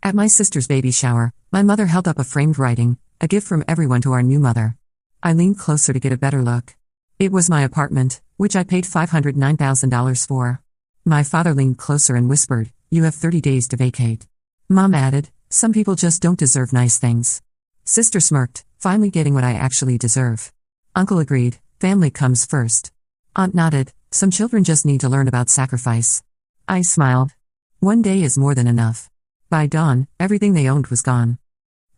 At my sister's baby shower, my mother held up a framed writing, a gift from everyone to our new mother. I leaned closer to get a better look. It was my apartment, which I paid $509,000 for. My father leaned closer and whispered, "You have 30 days to vacate." Mom added, "Some people just don't deserve nice things." Sister smirked, finally getting what I actually deserve. Uncle agreed, family comes first. Aunt nodded, some children just need to learn about sacrifice. I smiled. One day is more than enough. By dawn, everything they owned was gone.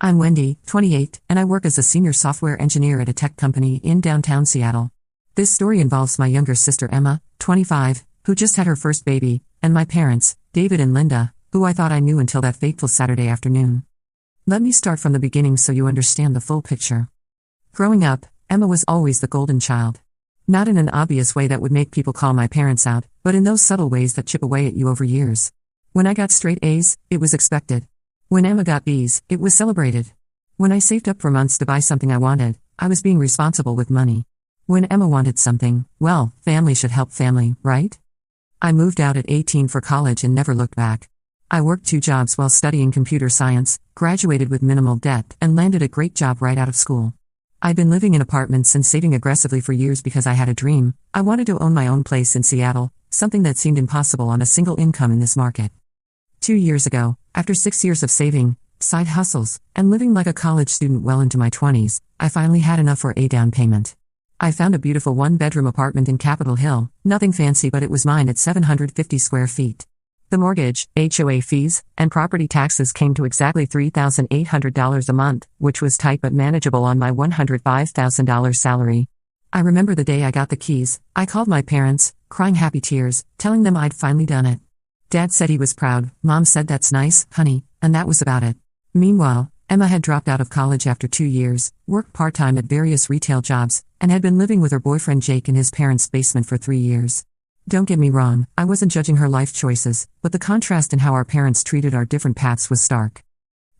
I'm Wendy, 28, and I work as a senior software engineer at a tech company in downtown Seattle. This story involves my younger sister Emma, 25, who just had her first baby, and my parents, David and Linda, who I thought I knew until that fateful Saturday afternoon. Let me start from the beginning so you understand the full picture. Growing up, Emma was always the golden child. Not in an obvious way that would make people call my parents out, but in those subtle ways that chip away at you over years. When I got straight A's, it was expected. When Emma got B's, it was celebrated. When I saved up for months to buy something I wanted, I was being responsible with money. When Emma wanted something, well, family should help family, right? I moved out at 18 for college and never looked back. I worked 2 jobs while studying computer science, graduated with minimal debt, and landed a great job right out of school. I'd been living in apartments and saving aggressively for years because I had a dream. I wanted to own my own place in Seattle, something that seemed impossible on a single income in this market. 2 years ago, after 6 years of saving, side hustles, and living like a college student well into my 20s, I finally had enough for a down payment. I found a beautiful 1-bedroom apartment in Capitol Hill, nothing fancy, but it was mine at 750 square feet. The mortgage, HOA fees, and property taxes came to exactly $3,800 a month, which was tight but manageable on my $105,000 salary. I remember the day I got the keys. I called my parents, crying happy tears, telling them I'd finally done it. Dad said he was proud, Mom said that's nice, honey, and that was about it. Meanwhile, Emma had dropped out of college after 2 years, worked part-time at various retail jobs, and had been living with her boyfriend Jake in his parents' basement for 3 years. Don't get me wrong, I wasn't judging her life choices, but the contrast in how our parents treated our different paths was stark.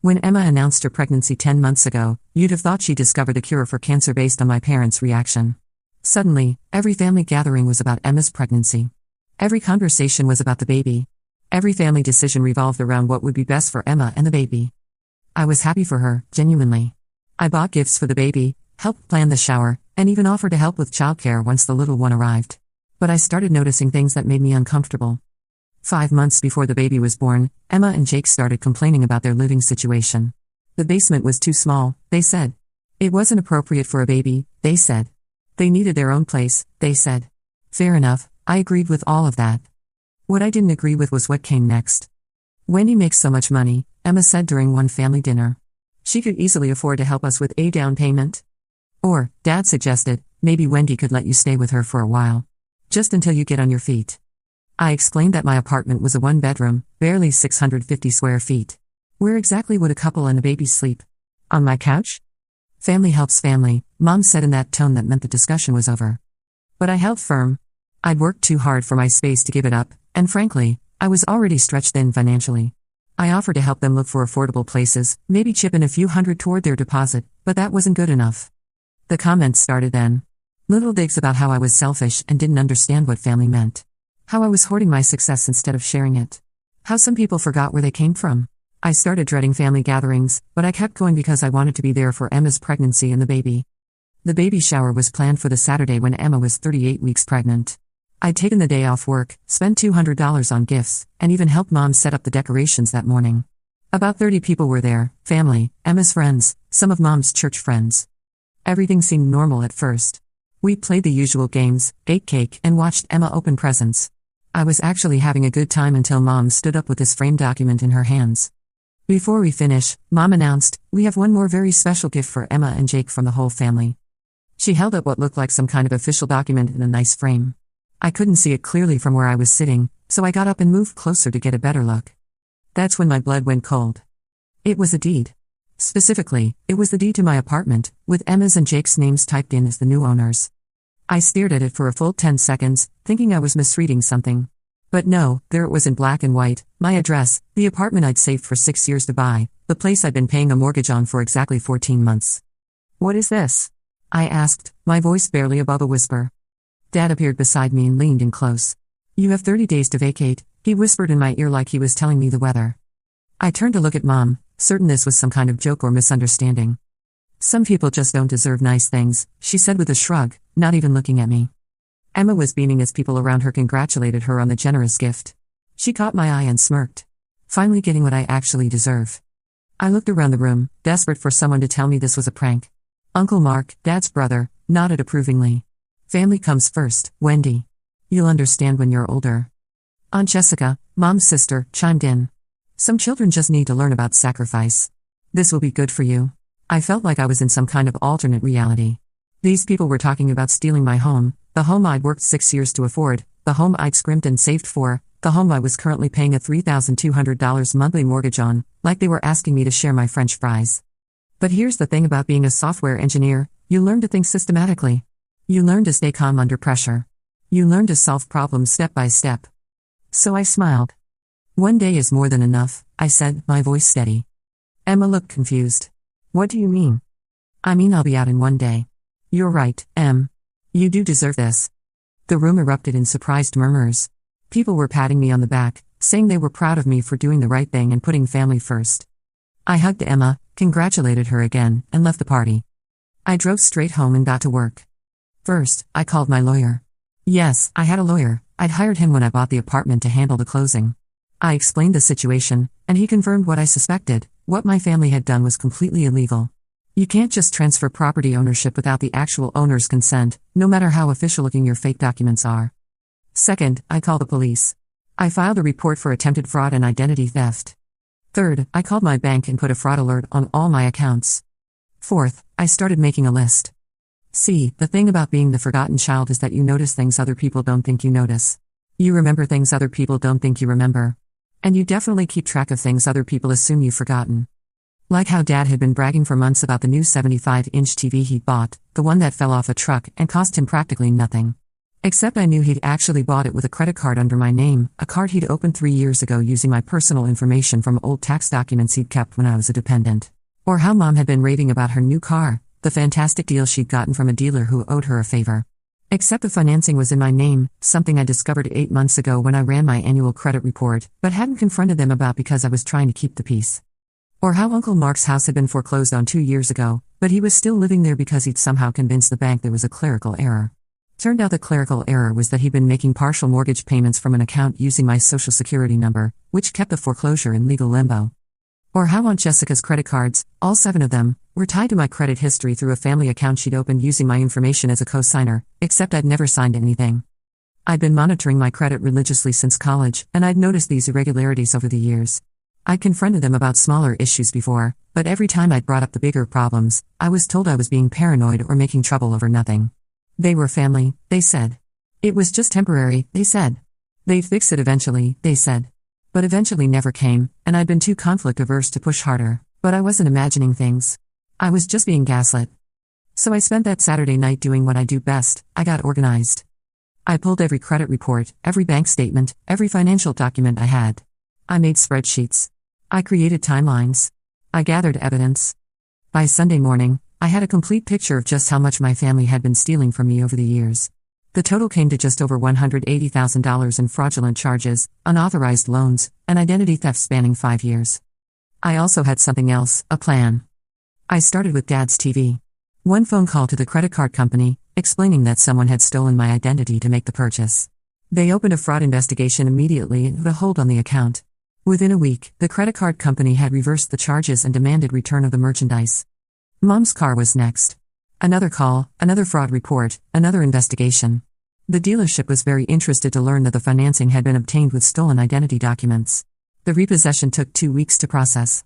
When Emma announced her pregnancy 10 months ago, you'd have thought she discovered a cure for cancer based on my parents' reaction. Suddenly, every family gathering was about Emma's pregnancy. Every conversation was about the baby. Every family decision revolved around what would be best for Emma and the baby. I was happy for her, genuinely. I bought gifts for the baby, helped plan the shower, and even offered to help with childcare once the little one arrived. But I started noticing things that made me uncomfortable. 5 months before the baby was born, Emma and Jake started complaining about their living situation. The basement was too small, they said. It wasn't appropriate for a baby, they said. They needed their own place, they said. Fair enough, I agreed with all of that. What I didn't agree with was what came next. Wendy makes so much money, Emma said during one family dinner. She could easily afford to help us with a down payment. Or, Dad suggested, maybe Wendy could let you stay with her for a while. Just until you get on your feet. I explained that my apartment was a 1-bedroom, barely 650 square feet. Where exactly would a couple and a baby sleep? On my couch? Family helps family, Mom said in that tone that meant the discussion was over. But I held firm. I'd worked too hard for my space to give it up, and frankly, I was already stretched thin financially. I offered to help them look for affordable places, maybe chip in a few hundred toward their deposit, but that wasn't good enough. The comments started then. Little digs about how I was selfish and didn't understand what family meant. How I was hoarding my success instead of sharing it. How some people forgot where they came from. I started dreading family gatherings, but I kept going because I wanted to be there for Emma's pregnancy and the baby. The baby shower was planned for the Saturday when Emma was 38 weeks pregnant. I'd taken the day off work, spent $200 on gifts, and even helped Mom set up the decorations that morning. About 30 people were there, family, Emma's friends, some of Mom's church friends. Everything seemed normal at first. We played the usual games, ate cake, and watched Emma open presents. I was actually having a good time until Mom stood up with this framed document in her hands. Before we finish, Mom announced, we have one more very special gift for Emma and Jake from the whole family. She held up what looked like some kind of official document in a nice frame. I couldn't see it clearly from where I was sitting, so I got up and moved closer to get a better look. That's when my blood went cold. It was a deed. Specifically, it was the deed to my apartment, with Emma's and Jake's names typed in as the new owners. I stared at it for a full 10 seconds, thinking I was misreading something. But no, there it was in black and white, my address, the apartment I'd saved for 6 years to buy, the place I'd been paying a mortgage on for exactly 14 months. What is this? I asked, my voice barely above a whisper. Dad appeared beside me and leaned in close. You have 30 days to vacate, he whispered in my ear like he was telling me the weather. I turned to look at Mom, certain this was some kind of joke or misunderstanding. Some people just don't deserve nice things, she said with a shrug, not even looking at me. Emma was beaming as people around her congratulated her on the generous gift. She caught my eye and smirked. Finally getting what I actually deserve. I looked around the room, desperate for someone to tell me this was a prank. Uncle Mark, Dad's brother, nodded approvingly. Family comes first, Wendy. You'll understand when you're older. Aunt Jessica, Mom's sister, chimed in. Some children just need to learn about sacrifice. This will be good for you. I felt like I was in some kind of alternate reality. These people were talking about stealing my home, the home I'd worked 6 years to afford, the home I'd scrimped and saved for, the home I was currently paying a $3,200 monthly mortgage on, like they were asking me to share my French fries. But here's the thing about being a software engineer, you learn to think systematically. You learn to stay calm under pressure. You learn to solve problems step by step. So I smiled. One day is more than enough, I said, my voice steady. Emma looked confused. What do you mean? I mean I'll be out in one day. You're right, Em. You do deserve this. The room erupted in surprised murmurs. People were patting me on the back, saying they were proud of me for doing the right thing and putting family first. I hugged Emma, congratulated her again, and left the party. I drove straight home and got to work. First, I called my lawyer. Yes, I had a lawyer. I'd hired him when I bought the apartment to handle the closing. I explained the situation, and he confirmed what I suspected. What my family had done was completely illegal. You can't just transfer property ownership without the actual owner's consent, no matter how official-looking your fake documents are. Second, I called the police. I filed a report for attempted fraud and identity theft. Third, I called my bank and put a fraud alert on all my accounts. Fourth, I started making a list. See, the thing about being the forgotten child is that you notice things other people don't think you notice. You remember things other people don't think you remember. And you definitely keep track of things other people assume you've forgotten. Like how Dad had been bragging for months about the new 75-inch TV he'd bought, the one that fell off a truck and cost him practically nothing. Except I knew he'd actually bought it with a credit card under my name, a card he'd opened 3 years ago using my personal information from old tax documents he'd kept when I was a dependent. Or how Mom had been raving about her new car, the fantastic deal she'd gotten from a dealer who owed her a favor. Except the financing was in my name, something I discovered 8 months ago when I ran my annual credit report, but hadn't confronted them about because I was trying to keep the peace. Or how Uncle Mark's house had been foreclosed on 2 years ago, but he was still living there because he'd somehow convinced the bank there was a clerical error. Turned out the clerical error was that he'd been making partial mortgage payments from an account using my social security number, which kept the foreclosure in legal limbo. Or how Aunt Jessica's credit cards, all 7 of them, were tied to my credit history through a family account she'd opened using my information as a co-signer, except I'd never signed anything. I'd been monitoring my credit religiously since college, and I'd noticed these irregularities over the years. I'd confronted them about smaller issues before, but every time I'd brought up the bigger problems, I was told I was being paranoid or making trouble over nothing. They were family, they said. It was just temporary, they said. They'd fix it eventually, they said. But eventually never came, and I'd been too conflict-averse to push harder. But I wasn't imagining things. I was just being gaslit. So I spent that Saturday night doing what I do best. I got organized. I pulled every credit report, every bank statement, every financial document I had. I made spreadsheets. I created timelines. I gathered evidence. By Sunday morning, I had a complete picture of just how much my family had been stealing from me over the years. The total came to just over $180,000 in fraudulent charges, unauthorized loans, and identity theft spanning 5 years. I also had something else, a plan. I started with Dad's TV. One phone call to the credit card company, explaining that someone had stolen my identity to make the purchase. They opened a fraud investigation immediately and put a hold on the account. Within a week, the credit card company had reversed the charges and demanded return of the merchandise. Mom's car was next. Another call, another fraud report, another investigation. The dealership was very interested to learn that the financing had been obtained with stolen identity documents. The repossession took 2 weeks to process.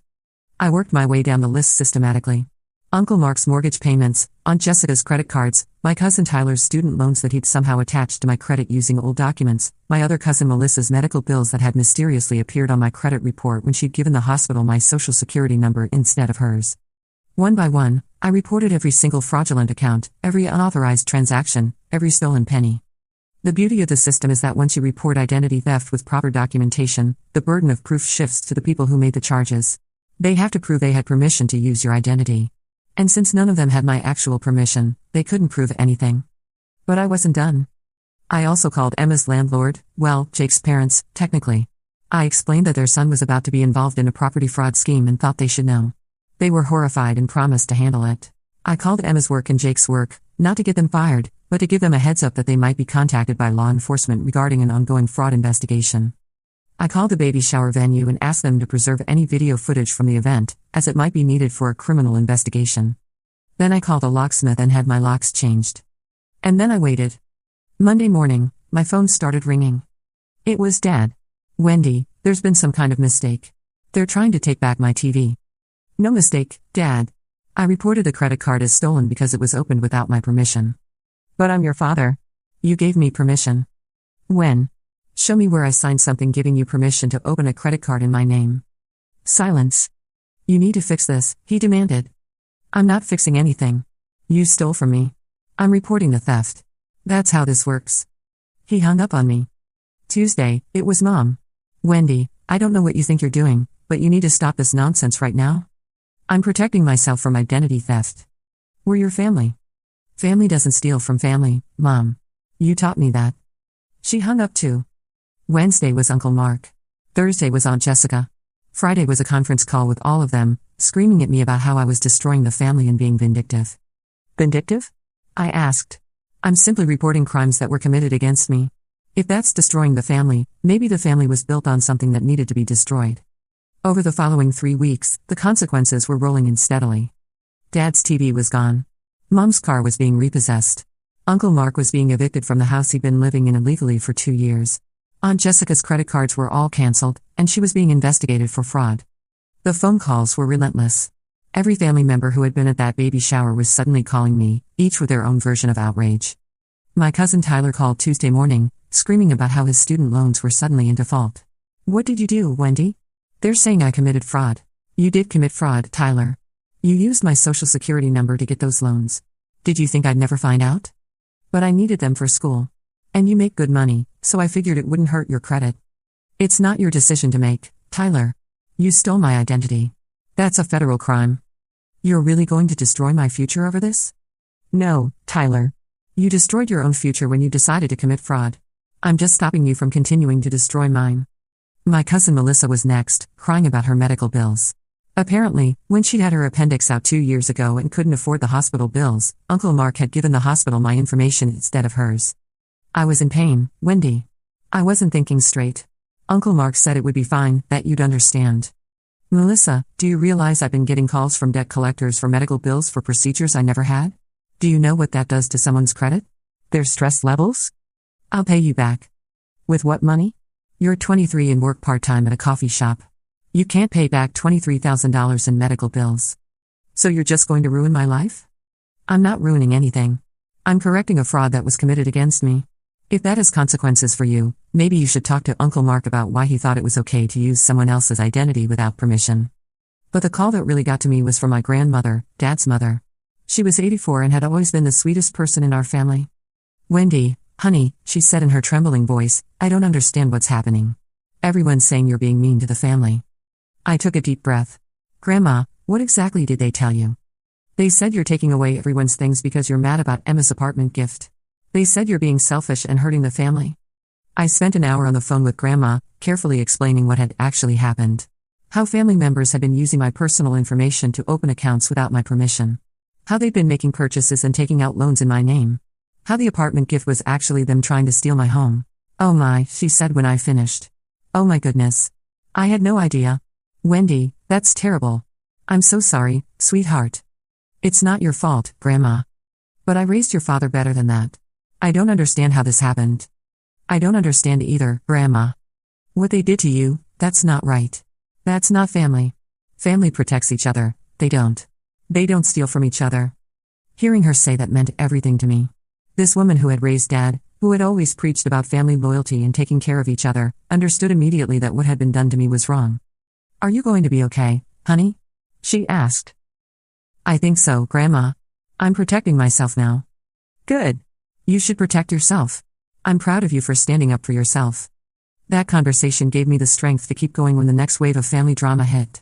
I worked my way down the list systematically. Uncle Mark's mortgage payments, Aunt Jessica's credit cards, my cousin Tyler's student loans that he'd somehow attached to my credit using old documents, my other cousin Melissa's medical bills that had mysteriously appeared on my credit report when she'd given the hospital my social security number instead of hers. One by one, I reported every single fraudulent account, every unauthorized transaction, every stolen penny. The beauty of the system is that once you report identity theft with proper documentation, the burden of proof shifts to the people who made the charges. They have to prove they had permission to use your identity. And since none of them had my actual permission, they couldn't prove anything. But I wasn't done. I also called Emma's landlord, well, Jake's parents, technically. I explained that their son was about to be involved in a property fraud scheme and thought they should know. They were horrified and promised to handle it. I called Emma's work and Jake's work, not to get them fired, but to give them a heads up that they might be contacted by law enforcement regarding an ongoing fraud investigation. I called the baby shower venue and asked them to preserve any video footage from the event, as it might be needed for a criminal investigation. Then I called a locksmith and had my locks changed. And then I waited. Monday morning, my phone started ringing. It was Dad. Wendy, there's been some kind of mistake. They're trying to take back my TV. No mistake, Dad. I reported the credit card as stolen because it was opened without my permission. But I'm your father. You gave me permission. When? Show me where I signed something giving you permission to open a credit card in my name. Silence. You need to fix this, he demanded. I'm not fixing anything. You stole from me. I'm reporting the theft. That's how this works. He hung up on me. Tuesday, it was Mom. Wendy, I don't know what you think you're doing, but you need to stop this nonsense right now. I'm protecting myself from identity theft. We're your family. Family doesn't steal from family, Mom. You taught me that. She hung up too. Wednesday was Uncle Mark. Thursday was Aunt Jessica. Friday was a conference call with all of them, screaming at me about how I was destroying the family and being vindictive. Vindictive? I asked. I'm simply reporting crimes that were committed against me. If that's destroying the family, maybe the family was built on something that needed to be destroyed. Over the following 3 weeks, the consequences were rolling in steadily. Dad's TV was gone. Mom's car was being repossessed. Uncle Mark was being evicted from the house he'd been living in illegally for 2 years. Aunt Jessica's credit cards were all canceled, and she was being investigated for fraud. The phone calls were relentless. Every family member who had been at that baby shower was suddenly calling me, each with their own version of outrage. My cousin Tyler called Tuesday morning, screaming about how his student loans were suddenly in default. What did you do, Wendy? They're saying I committed fraud. You did commit fraud, Tyler. You used my social security number to get those loans. Did you think I'd never find out? But I needed them for school. And you make good money, so I figured it wouldn't hurt your credit. It's not your decision to make, Tyler. You stole my identity. That's a federal crime. You're really going to destroy my future over this? No, Tyler. You destroyed your own future when you decided to commit fraud. I'm just stopping you from continuing to destroy mine. My cousin Melissa was next, crying about her medical bills. Apparently, when she'd had her appendix out 2 years ago and couldn't afford the hospital bills, Uncle Mark had given the hospital my information instead of hers. I was in pain, Wendy. I wasn't thinking straight. Uncle Mark said it would be fine, that you'd understand. Melissa, do you realize I've been getting calls from debt collectors for medical bills for procedures I never had? Do you know what that does to someone's credit? Their stress levels? I'll pay you back. With what money? You're 23 and work part-time at a coffee shop. You can't pay back $23,000 in medical bills. So you're just going to ruin my life? I'm not ruining anything. I'm correcting a fraud that was committed against me. If that has consequences for you, maybe you should talk to Uncle Mark about why he thought it was okay to use someone else's identity without permission. But the call that really got to me was from my grandmother, Dad's mother. She was 84 and had always been the sweetest person in our family. Wendy, honey, she said in her trembling voice, I don't understand what's happening. Everyone's saying you're being mean to the family. I took a deep breath. Grandma, what exactly did they tell you? They said you're taking away everyone's things because you're mad about Emma's apartment gift. They said you're being selfish and hurting the family. I spent an hour on the phone with Grandma, carefully explaining what had actually happened. How family members had been using my personal information to open accounts without my permission. How they'd been making purchases and taking out loans in my name. How the apartment gift was actually them trying to steal my home. Oh my, she said when I finished. Oh my goodness. I had no idea. Wendy, that's terrible. I'm so sorry, sweetheart. It's not your fault, Grandma. But I raised your father better than that. I don't understand how this happened. I don't understand either, Grandma. What they did to you, that's not right. That's not family. Family protects each other, they don't. They don't steal from each other. Hearing her say that meant everything to me. This woman who had raised Dad, who had always preached about family loyalty and taking care of each other, understood immediately that what had been done to me was wrong. Are you going to be okay, honey? She asked. I think so, Grandma. I'm protecting myself now. Good. You should protect yourself. I'm proud of you for standing up for yourself. That conversation gave me the strength to keep going when the next wave of family drama hit.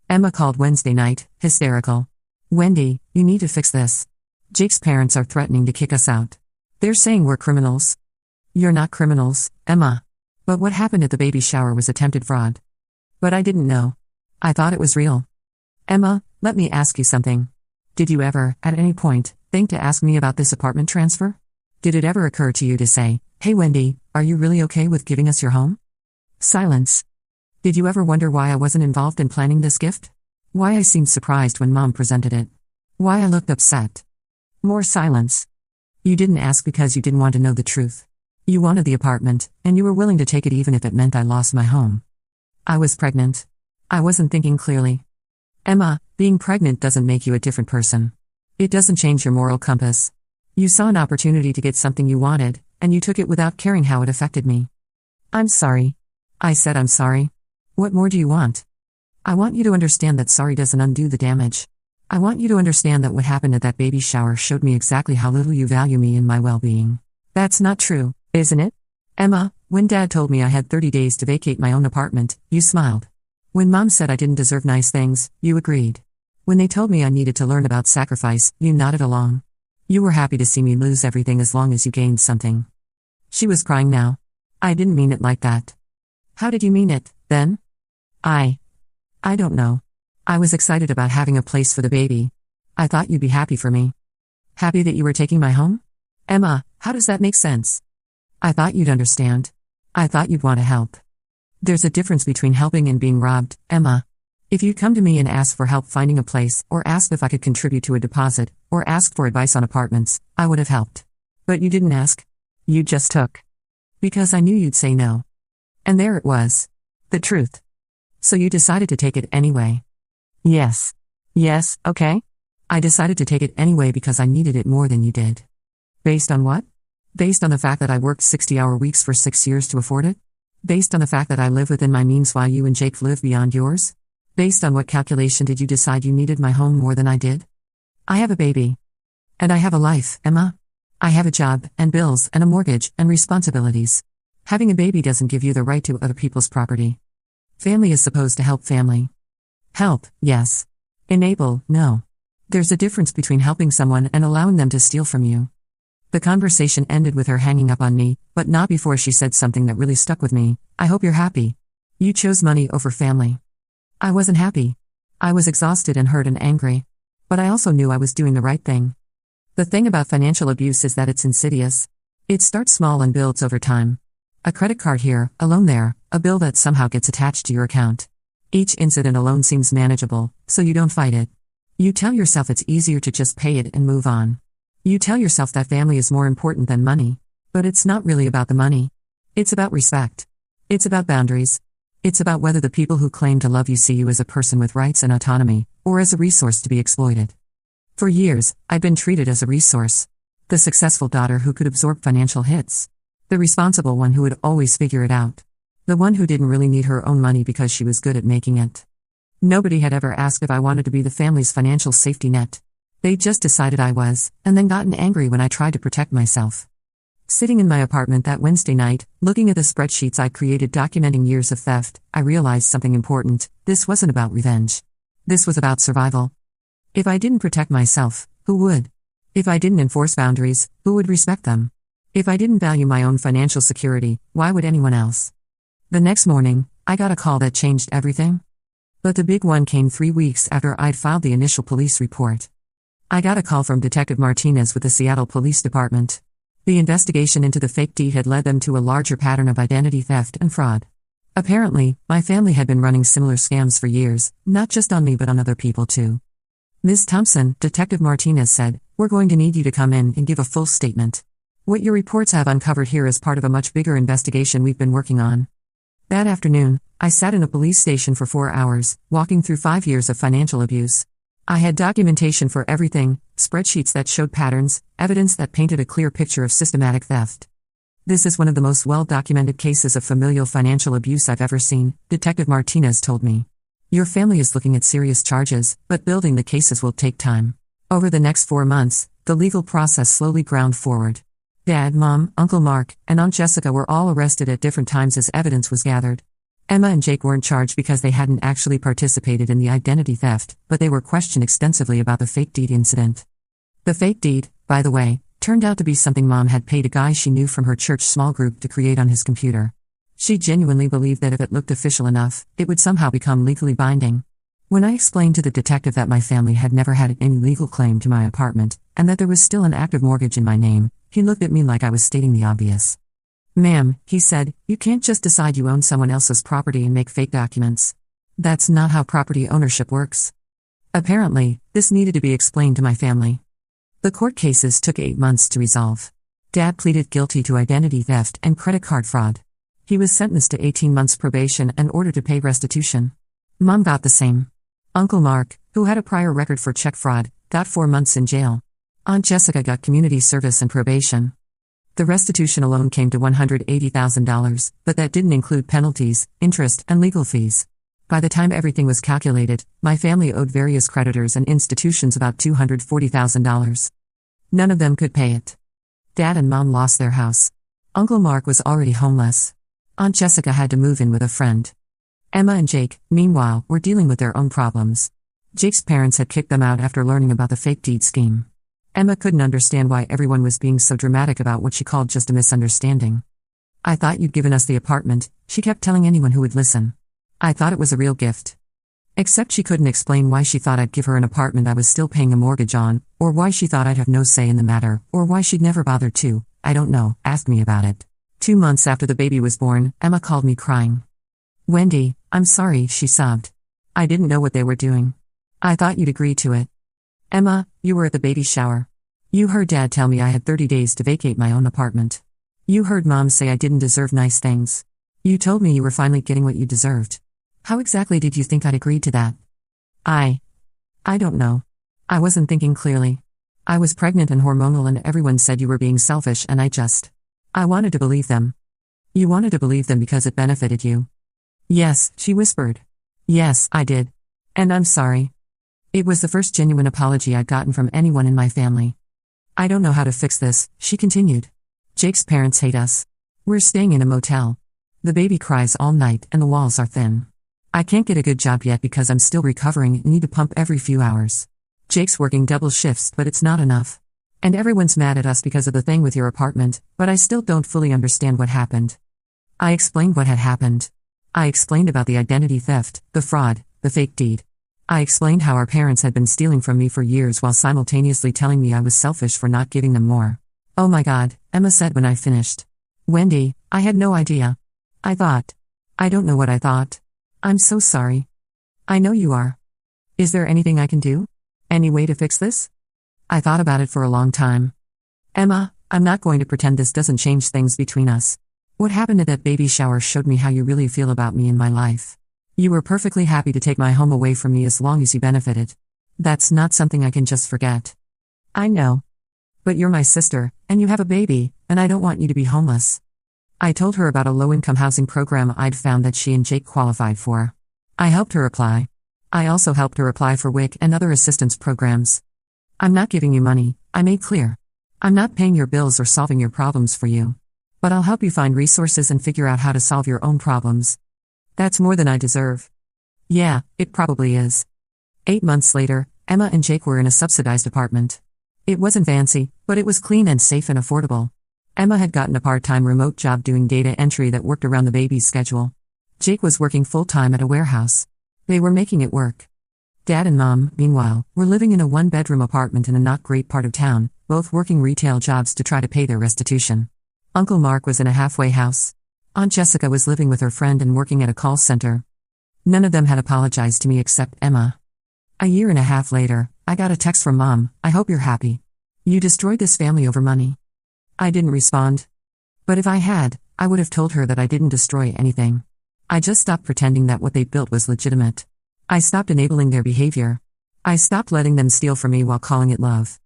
Emma called Wednesday night, hysterical. Wendy, you need to fix this. Jake's parents are threatening to kick us out. They're saying we're criminals. You're not criminals, Emma. But what happened at the baby shower was attempted fraud. But I didn't know. I thought it was real. Emma, let me ask you something. Did you ever, at any point, think to ask me about this apartment transfer? Did it ever occur to you to say, "Hey Wendy, are you really okay with giving us your home?" Silence. Did you ever wonder why I wasn't involved in planning this gift? Why I seemed surprised when Mom presented it? Why I looked upset? More silence. You didn't ask because you didn't want to know the truth. You wanted the apartment, and you were willing to take it even if it meant I lost my home. I was pregnant. I wasn't thinking clearly. Emma, being pregnant doesn't make you a different person. It doesn't change your moral compass. You saw an opportunity to get something you wanted, and you took it without caring how it affected me. I'm sorry. I said I'm sorry. What more do you want? I want you to understand that sorry doesn't undo the damage. I want you to understand that what happened at that baby shower showed me exactly how little you value me and my well-being. That's not true, isn't it? Emma, when Dad told me I had 30 days to vacate my own apartment, you smiled. When Mom said I didn't deserve nice things, you agreed. When they told me I needed to learn about sacrifice, you nodded along. You were happy to see me lose everything as long as you gained something. She was crying now. I didn't mean it like that. How did you mean it, then? I don't know. I was excited about having a place for the baby. I thought you'd be happy for me. Happy that you were taking my home? Emma, how does that make sense? I thought you'd understand. I thought you'd want to help. There's a difference between helping and being robbed, Emma. If you'd come to me and asked for help finding a place, or asked if I could contribute to a deposit, or asked for advice on apartments, I would have helped. But you didn't ask. You just took. Because I knew you'd say no. And there it was. The truth. So you decided to take it anyway. Yes. Yes, okay. I decided to take it anyway because I needed it more than you did. Based on what? Based on the fact that I worked 60-hour weeks for 6 years to afford it? Based on the fact that I live within my means while you and Jake live beyond yours? Based on what calculation did you decide you needed my home more than I did? I have a baby. And I have a life, Emma. I have a job, and bills, and a mortgage, and responsibilities. Having a baby doesn't give you the right to other people's property. Family is supposed to help family. Help, yes. Enable, no. There's a difference between helping someone and allowing them to steal from you. The conversation ended with her hanging up on me, but not before she said something that really stuck with me. I hope you're happy. You chose money over family. I wasn't happy. I was exhausted and hurt and angry. But I also knew I was doing the right thing. The thing about financial abuse is that it's insidious. It starts small and builds over time. A credit card here, a loan there, a bill that somehow gets attached to your account. Each incident alone seems manageable, so you don't fight it. You tell yourself it's easier to just pay it and move on. You tell yourself that family is more important than money. But it's not really about the money. It's about respect. It's about boundaries. It's about whether the people who claim to love you see you as a person with rights and autonomy, or as a resource to be exploited. For years, I'd been treated as a resource. The successful daughter who could absorb financial hits. The responsible one who would always figure it out. The one who didn't really need her own money because she was good at making it. Nobody had ever asked if I wanted to be the family's financial safety net. They just decided I was, and then gotten angry when I tried to protect myself. Sitting in my apartment that Wednesday night, looking at the spreadsheets I created documenting years of theft, I realized something important. This wasn't about revenge. This was about survival. If I didn't protect myself, who would? If I didn't enforce boundaries, who would respect them? If I didn't value my own financial security, why would anyone else? The next morning, I got a call that changed everything. But the big one came 3 weeks after I'd filed the initial police report. I got a call from Detective Martinez with the Seattle Police Department. The investigation into the fake deed had led them to a larger pattern of identity theft and fraud. Apparently, my family had been running similar scams for years, not just on me but on other people too. Ms. Thompson, Detective Martinez said, "We're going to need you to come in and give a full statement. What your reports have uncovered here is part of a much bigger investigation we've been working on." That afternoon, I sat in a police station for 4 hours, walking through 5 years of financial abuse. I had documentation for everything, spreadsheets that showed patterns, evidence that painted a clear picture of systematic theft. This is one of the most well-documented cases of familial financial abuse I've ever seen, Detective Martinez told me. Your family is looking at serious charges, but building the cases will take time. Over the next 4 months, the legal process slowly ground forward. Dad, Mom, Uncle Mark, and Aunt Jessica were all arrested at different times as evidence was gathered. Emma and Jake weren't charged because they hadn't actually participated in the identity theft, but they were questioned extensively about the fake deed incident. The fake deed, by the way, turned out to be something Mom had paid a guy she knew from her church small group to create on his computer. She genuinely believed that if it looked official enough, it would somehow become legally binding. When I explained to the detective that my family had never had any legal claim to my apartment, and that there was still an active mortgage in my name, he looked at me like I was stating the obvious. "Ma'am," he said, "you can't just decide you own someone else's property and make fake documents. That's not how property ownership works." Apparently, this needed to be explained to my family. The court cases took 8 months to resolve. Dad pleaded guilty to identity theft and credit card fraud. He was sentenced to 18 months probation and ordered to pay restitution. Mom got the same. Uncle Mark, who had a prior record for check fraud, got 4 months in jail. Aunt Jessica got community service and probation. The restitution alone came to $180,000, but that didn't include penalties, interest, and legal fees. By the time everything was calculated, my family owed various creditors and institutions about $240,000. None of them could pay it. Dad and Mom lost their house. Uncle Mark was already homeless. Aunt Jessica had to move in with a friend. Emma and Jake, meanwhile, were dealing with their own problems. Jake's parents had kicked them out after learning about the fake deed scheme. Emma couldn't understand why everyone was being so dramatic about what she called just a misunderstanding. "I thought you'd given us the apartment," she kept telling anyone who would listen. "I thought it was a real gift." Except she couldn't explain why she thought I'd give her an apartment I was still paying a mortgage on, or why she thought I'd have no say in the matter, or why she'd never bothered to, I don't know, ask me about it. 2 months after the baby was born, Emma called me crying. "Wendy, I'm sorry," she sobbed. "I didn't know what they were doing. I thought you'd agree to it." "Emma, you were at the baby shower. You heard Dad tell me I had 30 days to vacate my own apartment. You heard Mom say I didn't deserve nice things. You told me you were finally getting what you deserved. How exactly did you think I'd agreed to that?" I don't know. I wasn't thinking clearly. I was pregnant and hormonal and everyone said you were being selfish and I wanted to believe them." "You wanted to believe them because it benefited you?" "Yes," she whispered. "Yes, I did. And I'm sorry. It was the first genuine apology I'd gotten from anyone in my family." "I don't know how to fix this," she continued. "Jake's parents hate us. We're staying in a motel. The baby cries all night and the walls are thin. I can't get a good job yet because I'm still recovering and need to pump every few hours. Jake's working double shifts, but it's not enough. And everyone's mad at us because of the thing with your apartment, but I still don't fully understand what happened." I explained what had happened. I explained about the identity theft, the fraud, the fake deed. I explained how our parents had been stealing from me for years while simultaneously telling me I was selfish for not giving them more. "Oh my God," Emma said when I finished. "Wendy, I had no idea. I don't know what I thought. I'm so sorry." "I know you are. Is there anything I can do? Any way to fix this?" I thought about it for a long time. "Emma, I'm not going to pretend this doesn't change things between us. What happened at that baby shower showed me how you really feel about me and my life. You were perfectly happy to take my home away from me as long as you benefited. That's not something I can just forget." "I know. But you're my sister, and you have a baby, and I don't want you to be homeless." I told her about a low-income housing program I'd found that she and Jake qualified for. I helped her apply. I also helped her apply for WIC and other assistance programs. "I'm not giving you money," I made clear. "I'm not paying your bills or solving your problems for you. But I'll help you find resources and figure out how to solve your own problems." "That's more than I deserve." "Yeah, it probably is." 8 months later, Emma and Jake were in a subsidized apartment. It wasn't fancy, but it was clean and safe and affordable. Emma had gotten a part-time remote job doing data entry that worked around the baby's schedule. Jake was working full-time at a warehouse. They were making it work. Dad and Mom, meanwhile, were living in a one-bedroom apartment in a not-great part of town, both working retail jobs to try to pay their restitution. Uncle Mark was in a halfway house. Aunt Jessica was living with her friend and working at a call center. None of them had apologized to me except Emma. A year and a half later, I got a text from Mom, "I hope you're happy. You destroyed this family over money." I didn't respond. But if I had, I would have told her that I didn't destroy anything. I just stopped pretending that what they built was legitimate. I stopped enabling their behavior. I stopped letting them steal from me while calling it love.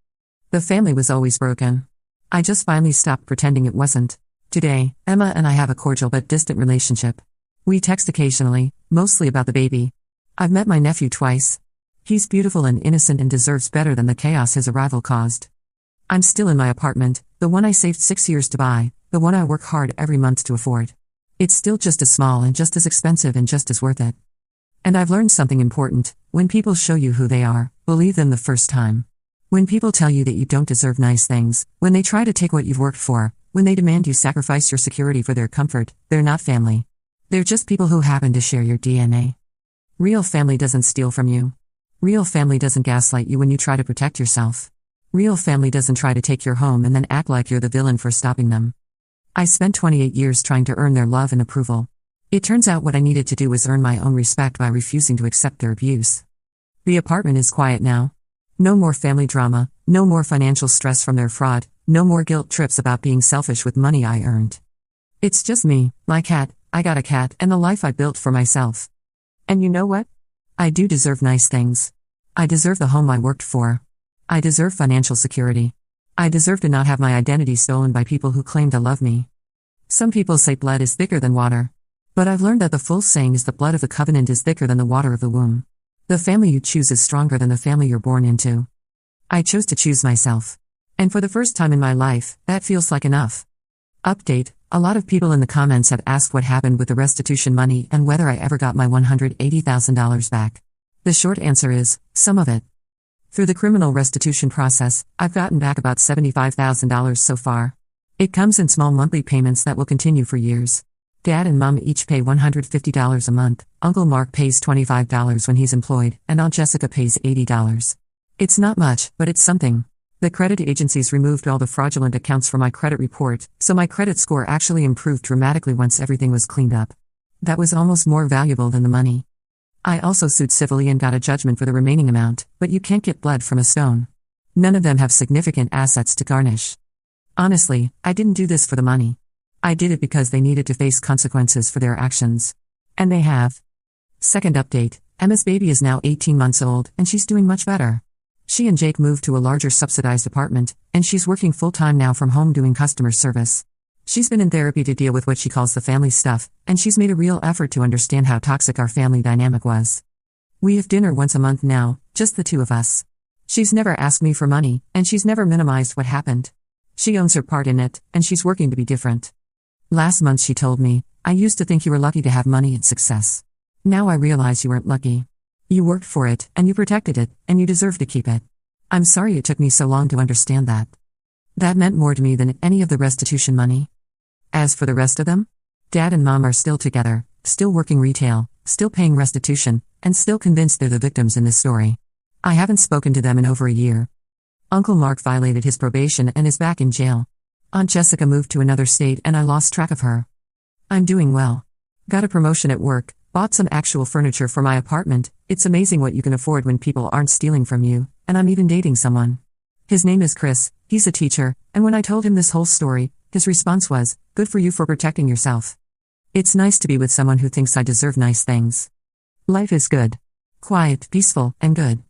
The family was always broken. I just finally stopped pretending it wasn't. Today, Emma and I have a cordial but distant relationship. We text occasionally, mostly about the baby. I've met my nephew twice. He's beautiful and innocent and deserves better than the chaos his arrival caused. I'm still in my apartment, the one I saved 6 years to buy, the one I work hard every month to afford. It's still just as small and just as expensive and just as worth it. And I've learned something important: when people show you who they are, believe them the first time. When people tell you that you don't deserve nice things, when they try to take what you've worked for, When they demand you sacrifice your security for their comfort, they're not family. They're just people who happen to share your DNA. Real family doesn't steal from you. Real family doesn't gaslight you when you try to protect yourself. Real family doesn't try to take your home and then act like you're the villain for stopping them. I spent 28 years trying to earn their love and approval. It turns out what I needed to do was earn my own respect by refusing to accept their abuse. The apartment is quiet now. No more family drama, no more financial stress from their fraud, no more guilt trips about being selfish with money I earned. It's just me, my cat, I got a cat, and the life I built for myself. And you know what? I do deserve nice things. I deserve the home I worked for. I deserve financial security. I deserve to not have my identity stolen by people who claim to love me. Some people say blood is thicker than water. But I've learned that the full saying is the blood of the covenant is thicker than the water of the womb. The family you choose is stronger than the family you're born into. I chose to choose myself. And for the first time in my life, that feels like enough. Update: a lot of people in the comments have asked what happened with the restitution money and whether I ever got my $180,000 back. The short answer is, some of it. Through the criminal restitution process, I've gotten back about $75,000 so far. It comes in small monthly payments that will continue for years. Dad and Mom each pay $150 a month, Uncle Mark pays $25 when he's employed, and Aunt Jessica pays $80. It's not much, but it's something. The credit agencies removed all the fraudulent accounts from my credit report, so my credit score actually improved dramatically once everything was cleaned up. That was almost more valuable than the money. I also sued civilly and got a judgment for the remaining amount, but you can't get blood from a stone. None of them have significant assets to garnish. Honestly, I didn't do this for the money. I did it because they needed to face consequences for their actions. And they have. Second update: Emma's baby is now 18 months old, and she's doing much better. She and Jake moved to a larger subsidized apartment, and she's working full-time now from home doing customer service. She's been in therapy to deal with what she calls the family stuff, and she's made a real effort to understand how toxic our family dynamic was. We have dinner once a month now, just the two of us. She's never asked me for money, and she's never minimized what happened. She owns her part in it, and she's working to be different. Last month she told me, "I used to think you were lucky to have money and success. Now I realize you weren't lucky. You worked for it, and you protected it, and you deserve to keep it. I'm sorry it took me so long to understand that." That meant more to me than any of the restitution money. As for the rest of them, Dad and Mom are still together, still working retail, still paying restitution, and still convinced they're the victims in this story. I haven't spoken to them in over a year. Uncle Mark violated his probation and is back in jail. Aunt Jessica moved to another state and I lost track of her. I'm doing well. Got a promotion at work, bought some actual furniture for my apartment. It's amazing what you can afford when people aren't stealing from you, and I'm even dating someone. His name is Chris, he's a teacher, and when I told him this whole story, his response was, "Good for you for protecting yourself." It's nice to be with someone who thinks I deserve nice things. Life is good. Quiet, peaceful, and good.